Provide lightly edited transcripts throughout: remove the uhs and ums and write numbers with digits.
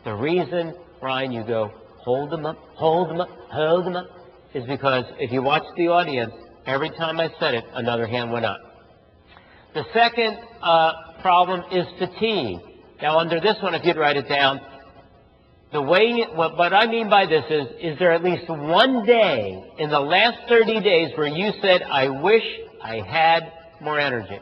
The reason, Ryan, you go, hold them up, hold them up, hold them up, is because if you watch the audience, every time I said it, another hand went up. The second problem is fatigue. Now, under this one, if you'd write it down, what I mean by this is there at least one day in the last 30 days where you said, I wish I had more energy?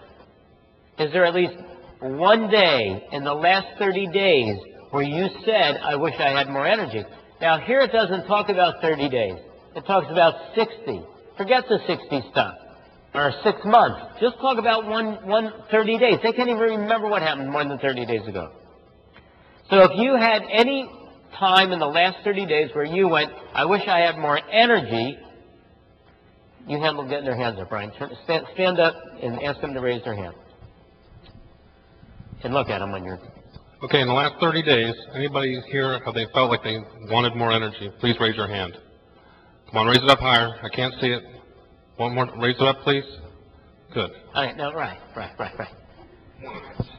Is there at least one day in the last 30 days where you said, I wish I had more energy? Now, here it doesn't talk about 30 days. It talks about 60. Forget the 60 stuff, or 6 months. Just talk about 30 days. They can't even remember what happened more than 30 days ago. So if you had any time in the last 30 days where you went, I wish I had more energy, you handle getting their hands up, Brian. Stand up and ask them to raise their hand. And look at them when you're... Okay, in the last 30 days, anybody here, how they felt like they wanted more energy, please raise your hand. Come on, raise it up higher. I can't see it. One more, raise it up, please. Good. All right, no, right.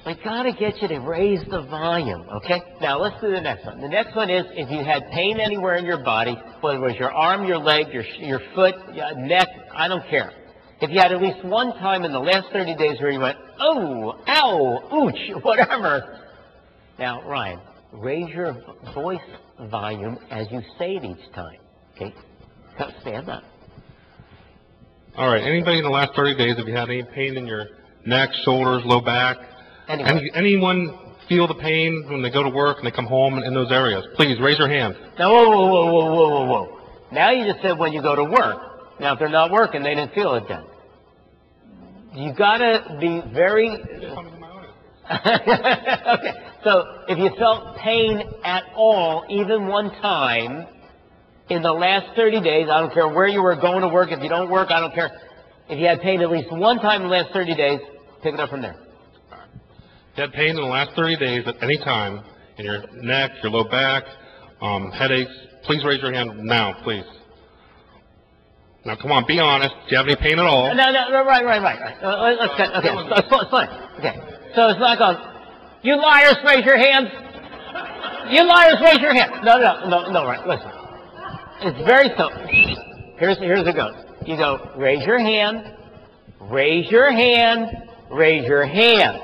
We got to get you to raise the volume, okay? Now, let's do the next one. The next one is if you had pain anywhere in your body, whether it was your arm, your leg, your foot, your neck, I don't care. If you had at least one time in the last 30 days where you went, oh, ow, ooch, whatever. Now, Ryan, raise your voice volume as you say it each time, okay? Stand up. All right, anybody in the last 30 days, if you had any pain in your neck, shoulders, low back, anyone feel the pain when they go to work and they come home in those areas? Please raise your hand. Now, whoa. Now you just said when you go to work. Now, if they're not working, they didn't feel it then. You got to be very... Okay, so if you felt pain at all, even one time, in the last 30 days, I don't care where you were going to work. If you don't work, I don't care. If you had pain at least one time in the last 30 days, pick it up from there. If you had pain in the last 30 days at any time in your neck, your low back, headaches, please raise your hand now, please. Now, come on, be honest. Do you have any pain at all? No, right. Let's get, okay, it's fine. Okay, so it's not going, you liars, raise your hands. You liars, raise your hands. No, right, listen. It's very simple. Here's it goes. You go, raise your hand, raise your hand, raise your hand.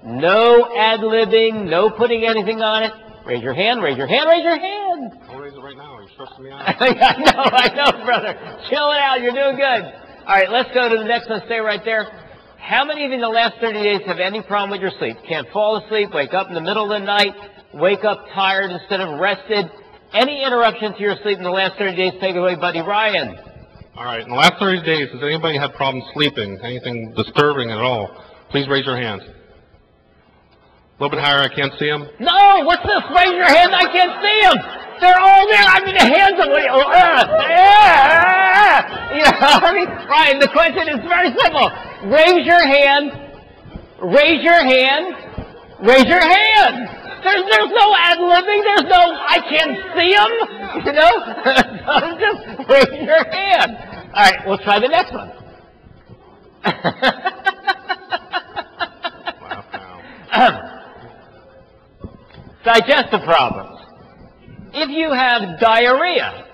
No ad-libbing, no putting anything on it. Raise your hand, raise your hand, raise your hand. I'll raise it right now. You're stressing me out. I know, brother. Chill it out. You're doing good. All right, let's go to the next one. Stay right there. How many of you in the last 30 days have any problem with your sleep? Can't fall asleep, wake up in the middle of the night, wake up tired instead of rested? Any interruption to your sleep in the last 30 days, take it away, buddy Ryan. All right, in the last 30 days, has anybody had problems sleeping, anything disturbing at all? Please raise your hand. A little bit higher, I can't see them. No, what's this? Raise your hand, I can't see them. They're all there. I mean, the hands are... You know, I mean, Ryan, the question is very simple. Raise your hand, raise your hand, raise your hand. There's no ad-libbing. There's no, I can't see them, you know? So just raise your hand. All right, we'll try the next one. Digestive problems. If you have diarrhea.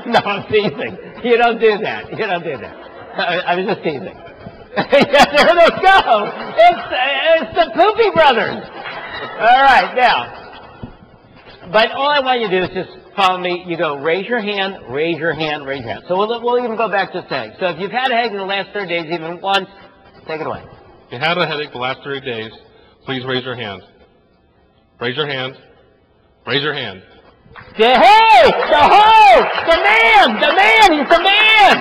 No, I'm teasing. You don't do that. You don't do that. I was just teasing. Yeah, there they go. It's the Poopy Brothers. All right, now. But all I want you to do is just follow me. You go, raise your hand, raise your hand, raise your hand. So we'll even go back to saying. So if you've had a headache in the last 30 days, even once, take it away. If you had a headache the last 30 days, please raise your hand. Raise your hand. Raise your hand. The man, he's the man.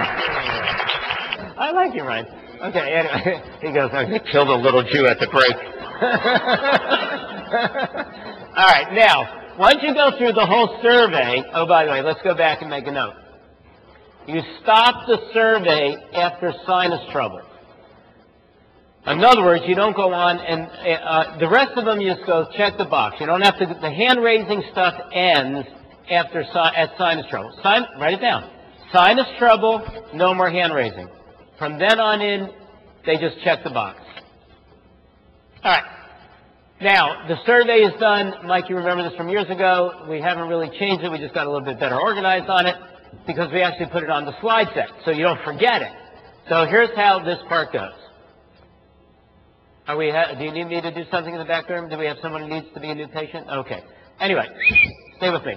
I like you, Ryan. Okay, anyway, he goes, I killed a little Jew at the break. All right, now, once you go through the whole survey, oh, by the way, let's go back and make a note. You stop the survey after sinus trouble. In other words, you don't go on and the rest of them you just go check the box. You don't have to. The hand-raising stuff ends after at sinus trouble. Write it down. Sinus trouble, no more hand-raising. From then on in, they just check the box. All right. Now, the survey is done. Mike, you remember this from years ago. We haven't really changed it. We just got a little bit better organized on it because we actually put it on the slide set so you don't forget it. So here's how this part goes. Do you need me to do something in the back room? Do we have someone who needs to be a new patient? Okay. Anyway, stay with me.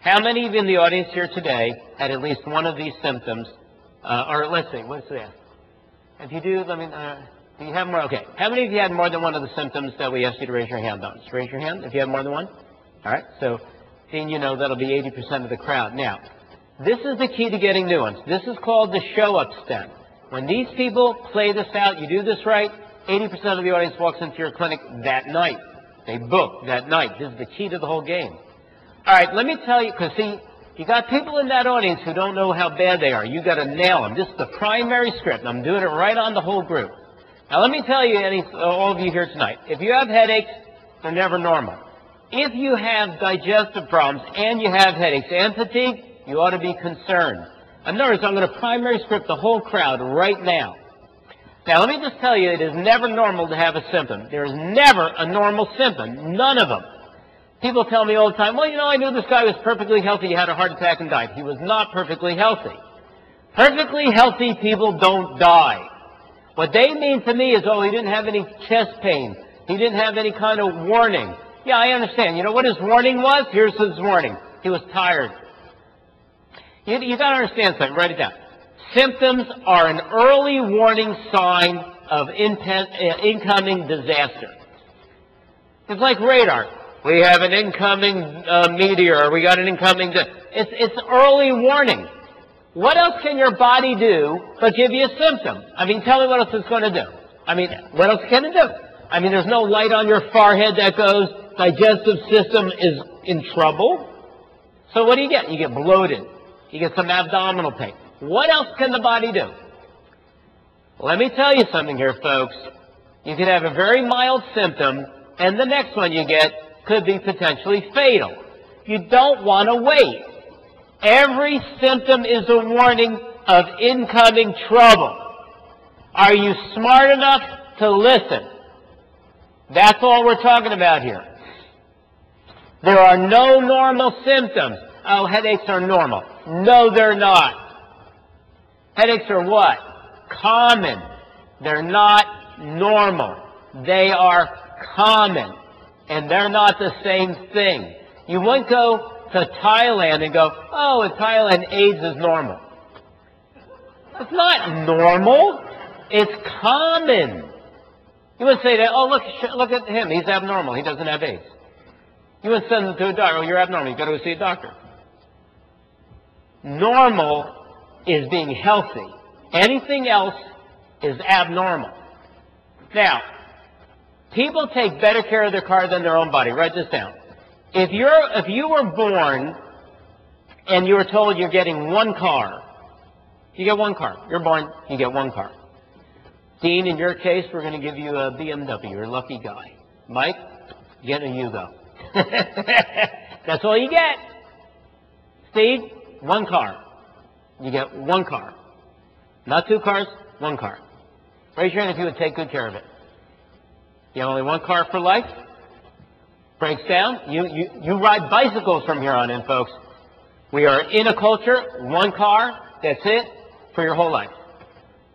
How many of you in the audience here today had at least one of these symptoms? Or let's see, what's that? If you do, let me, do you have more? Okay. How many of you had more than one of the symptoms that we asked you to raise your hand on? Just raise your hand if you have more than one. All right. So, then you know that'll be 80% of the crowd. Now, this is the key to getting new ones. This is called the show-up step. When these people play this out, you do this right, 80% of the audience walks into your clinic that night. They book that night. This is the key to the whole game. All right, let me tell you, because see, you got people in that audience who don't know how bad they are. You got to nail them. This is the primary script, and I'm doing it right on the whole group. Now, let me tell you, all of you here tonight, if you have headaches, they're never normal. If you have digestive problems and you have headaches and fatigue, you ought to be concerned. In other words, I'm going to primary script the whole crowd right now. Now, let me just tell you, it is never normal to have a symptom. There is never a normal symptom. None of them. People tell me all the time, well, you know, I knew this guy was perfectly healthy. He had a heart attack and died. He was not perfectly healthy. Perfectly healthy people don't die. What they mean to me is, oh, he didn't have any chest pain. He didn't have any kind of warning. Yeah, I understand. You know what his warning was? Here's his warning. He was tired. You got to understand something. Write it down. Symptoms are an early warning sign of incoming disaster. It's like radar. We have an incoming meteor. We got an incoming... It's early warning. What else can your body do but give you a symptom? I mean, tell me what else it's going to do. I mean, what else can it do? I mean, there's no light on your forehead that goes, digestive system is in trouble. So what do? You get bloated. You get some abdominal pain. What else can the body do? Let me tell you something here, folks. You could have a very mild symptom, and the next one you get could be potentially fatal. You don't want to wait. Every symptom is a warning of incoming trouble. Are you smart enough to listen? That's all we're talking about here. There are no normal symptoms. Oh, headaches are normal. No, they're not. Headaches are what? Common. They're not normal. They are common. And they're not the same thing. You wouldn't go to Thailand and go, oh, in Thailand, AIDS is normal. It's not normal. It's common. You wouldn't say that, oh, look at him. He's abnormal. He doesn't have AIDS. You wouldn't send him to a doctor. Oh, you're abnormal. You've got to go see a doctor. Normal is being healthy. Anything else is abnormal. Now, people take better care of their car than their own body. Write this down. If you were born and you were told you're getting one car, you get one car. You're born, you get one car. Dean, in your case, we're going to give you a BMW. You're a lucky guy. Mike, you get a Yugo. That's all you get. Steve, one car. You get one car. Not two cars, one car. Raise your hand if you would take good care of it. You have only one car for life. Breaks down. You ride bicycles from here on in, folks. We are in a culture, one car, that's it, for your whole life.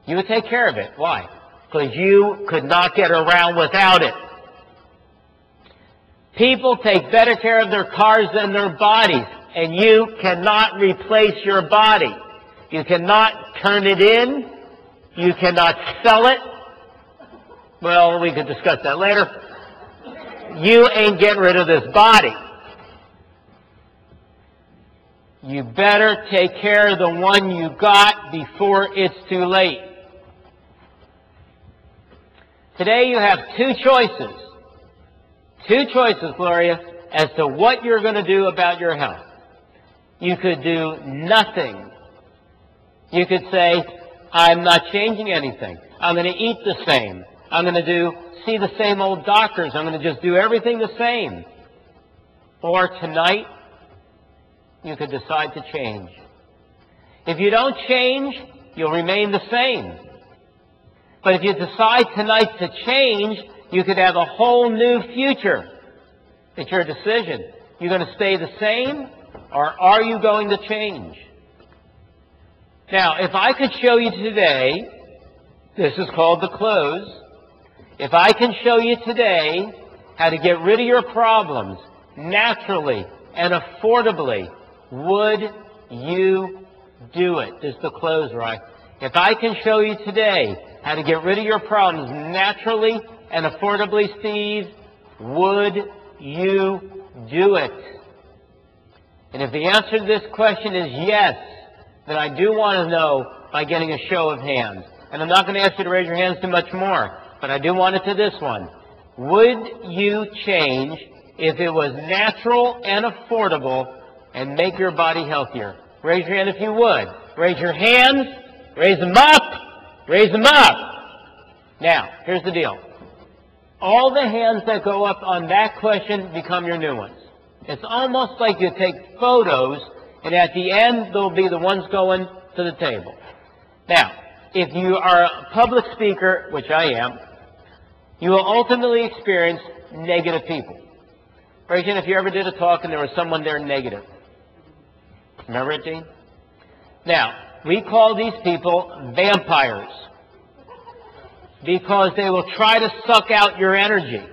You would take care of it. Why? Because you could not get around without it. People take better care of their cars than their bodies, and you cannot replace your body. You cannot turn it in. You cannot sell it. Well, we could discuss that later. You ain't getting rid of this body. You better take care of the one you got before it's too late. Today you have two choices. Two choices, Gloria, as to what you're going to do about your health. You could do nothing. You could say, I'm not changing anything. I'm going to eat the same. I'm going to see the same old doctors. I'm going to just do everything the same. Or tonight, you could decide to change. If you don't change, you'll remain the same. But if you decide tonight to change, you could have a whole new future. It's your decision. You're going to stay the same, or are you going to change? Now, if I could show you today, this is called the close. If I can show you today how to get rid of your problems naturally and affordably, would you do it? This is the close, right? If I can show you today how to get rid of your problems naturally and affordably, Steve, would you do it? And if the answer to this question is yes, then I do want to know by getting a show of hands. And I'm not going to ask you to raise your hands too much more, but I do want it to this one. Would you change if it was natural and affordable and make your body healthier? Raise your hand if you would. Raise your hands. Raise them up. Raise them up. Now, here's the deal. All the hands that go up on that question become your new ones. It's almost like you take photos, and at the end, there'll be the ones going to the table. Now, if you are a public speaker, which I am, you will ultimately experience negative people. Raise your hand if you ever did a talk and there was someone there negative. Remember it, Dean? Now, we call these people vampires because they will try to suck out your energy.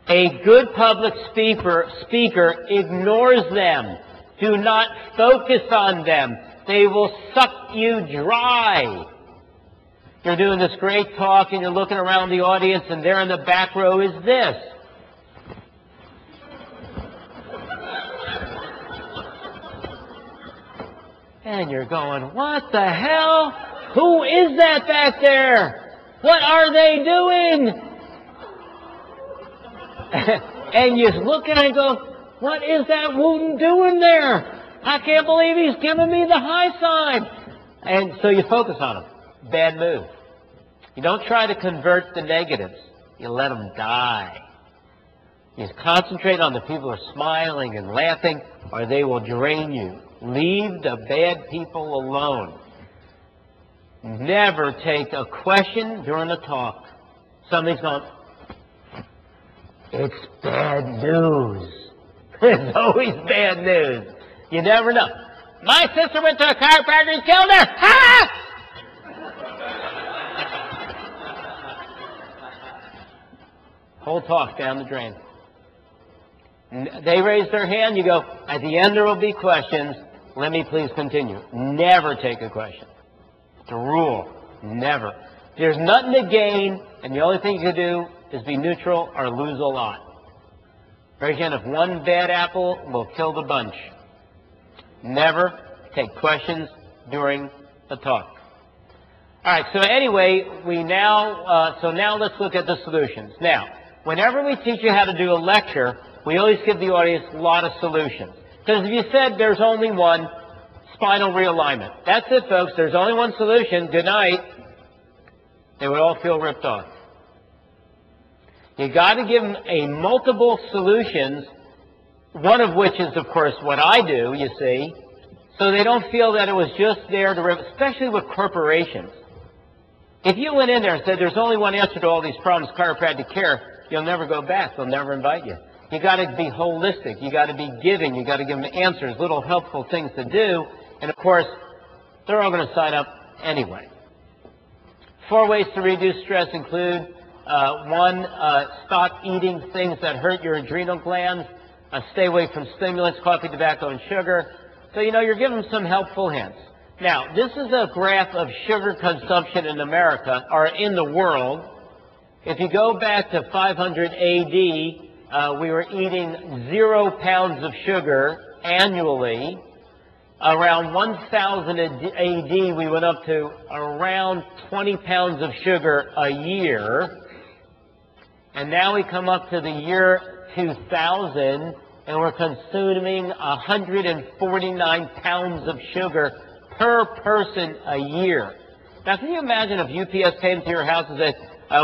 A good public speaker ignores them. Do not focus on them. They will suck you dry. You're doing this great talk and you're looking around the audience, and there in the back row is this. And you're going, what the hell? Who is that back there? What are they doing? And you look and I go, what is that Wooten doing there? I can't believe he's giving me the high sign. And so you focus on him. Bad move. You don't try to convert the negatives. You let them die. You concentrate on the people who are smiling and laughing, or they will drain you. Leave the bad people alone. Never take a question during a talk. Somebody's going, it's bad news. It's always bad news. You never know. My sister went to a chiropractor and killed her. Ha! Whole talk down the drain. They raise their hand. You go, at the end there will be questions. Let me please continue. Never take a question. It's a rule. Never. There's nothing to gain, and the only thing you can do is be neutral or lose a lot. Raise your hand if one bad apple will kill the bunch. Never take questions during the talk. All right, so anyway, now let's look at the solutions. Now, whenever we teach you how to do a lecture, we always give the audience a lot of solutions. Because if you said there's only one, spinal realignment. That's it, folks. There's only one solution. Good night. They would all feel ripped off. You got to give them a multiple solutions, one of which is, of course, what I do, you see, so they don't feel that it was just there to rip, especially with corporations. If you went in there and said there's only one answer to all these problems, chiropractic care, you'll never go back. They'll never invite you. You got to be holistic. You got to be giving. You got to give them answers, little helpful things to do. And of course, they're all going to sign up anyway. 4 ways to reduce stress include, 1, stop eating things that hurt your adrenal glands. Stay away from stimulants, coffee, tobacco, and sugar. So, you're giving them some helpful hints. Now, this is a graph of sugar consumption in America, or in the world. If you go back to 500 AD, we were eating 0 pounds of sugar annually. Around 1000 AD, we went up to around 20 pounds of sugar a year. And now we come up to the year 2000, and we're consuming 149 pounds of sugar per person a year. Now, can you imagine if UPS came to your house and said,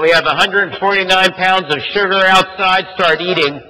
we have 149 pounds of sugar outside, start eating?